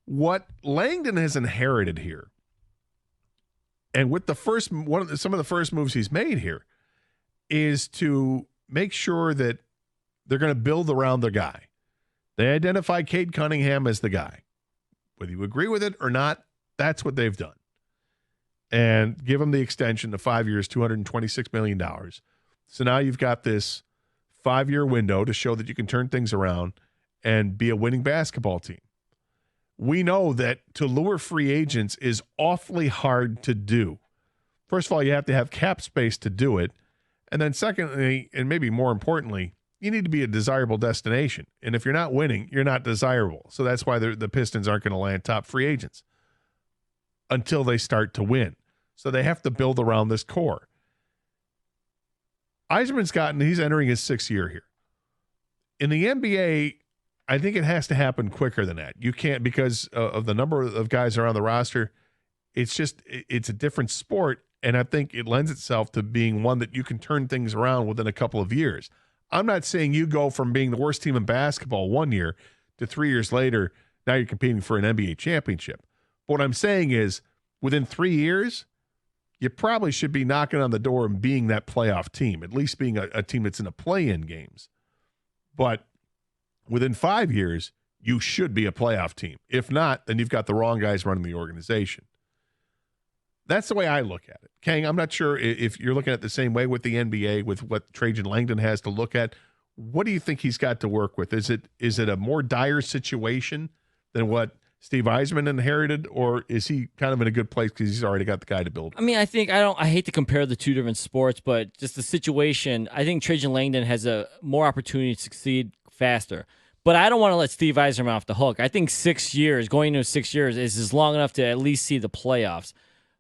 What Langdon has inherited here, and with the first some of the first moves he's made here, is to make sure that they're going to build around their guy. They identify Cade Cunningham as the guy. Whether you agree with it or not, that's what they've done. And give him the extension to 5 years, $226 million. So now you've got this 5-year window to show that you can turn things around and be a winning basketball team. We know that to lure free agents is awfully hard to do. First of all, you have to have cap space to do it. And then secondly, and maybe more importantly, you need to be a desirable destination. And if you're not winning, you're not desirable. So that's why the Pistons aren't going to land top free agents until they start to win. So they have to build around this core. He's entering his 6th year here. In the NBA, I think it has to happen quicker than that. You can't, because of the number of guys around the roster, it's a different sport. And I think it lends itself to being one that you can turn things around within a couple of years. I'm not saying you go from being the worst team in basketball 1 year to 3 years later, now you're competing for an NBA championship. But what I'm saying is within 3 years, you probably should be knocking on the door and being that playoff team, at least being a team that's in the play-in games. But within 5 years, you should be a playoff team. If not, then you've got the wrong guys running the organization. That's the way I look at it. Khang, I'm not sure if you're looking at it the same way with the NBA, with what Trajan Langdon has to look at. What do you think he's got to work with? Is it a more dire situation than what Steve Eisman inherited, or is he kind of in a good place because he's already got the guy to build? I mean, I hate to compare the two different sports, but just the situation, I think Trajan Langdon has a more opportunity to succeed faster. But I don't want to let Steve Eisman off the hook. I think 6 years, going into 6 years, is long enough to at least see the playoffs.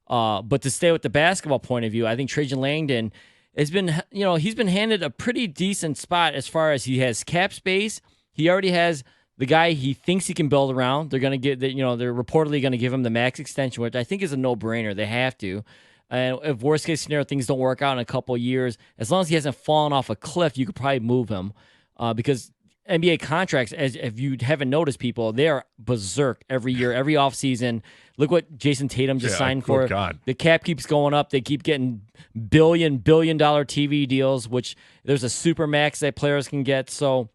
But to stay with the basketball point of view, I think Trajan Langdon has been, he's been handed a pretty decent spot as far as he has cap space. He already has the guy he thinks he can build around. They're going to they're reportedly going to give him the max extension, which I think is a no-brainer. They have to. And if worst case scenario, things don't work out in a couple of years, as long as he hasn't fallen off a cliff, you could probably move him. Because NBA contracts, as if you haven't noticed, people, they are berserk every year, every offseason. Look what Jason Tatum just signed for. God. The cap keeps going up. They keep getting billion dollar TV deals, which there's a super max that players can get. So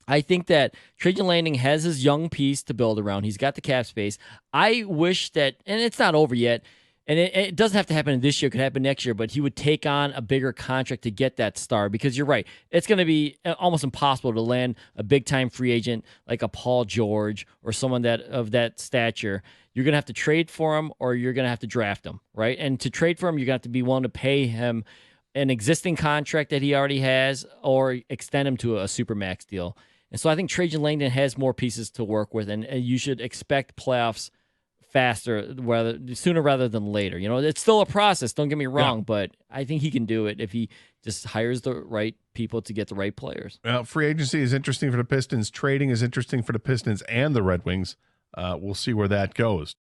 I think that Trajan Langdon has his young piece to build around. He's got the cap space. I wish that, and it's not over yet, and it doesn't have to happen this year. It could happen next year, but he would take on a bigger contract to get that star, because you're right. It's going to be almost impossible to land a big-time free agent like a Paul George or someone of that stature. You're going to have to trade for him, or you're going to have to draft him, right? And to trade for him, you're going to have to be willing to pay him an existing contract that he already has, or extend him to a supermax deal. And so I think Trajan Langdon has more pieces to work with, and you should expect playoffs sooner rather than later. It's still a process, don't get me wrong, but I think he can do it if he just hires the right people to get the right players. Well, free agency is interesting for the Pistons. Trading is interesting for the Pistons and the Red Wings. We'll see where that goes.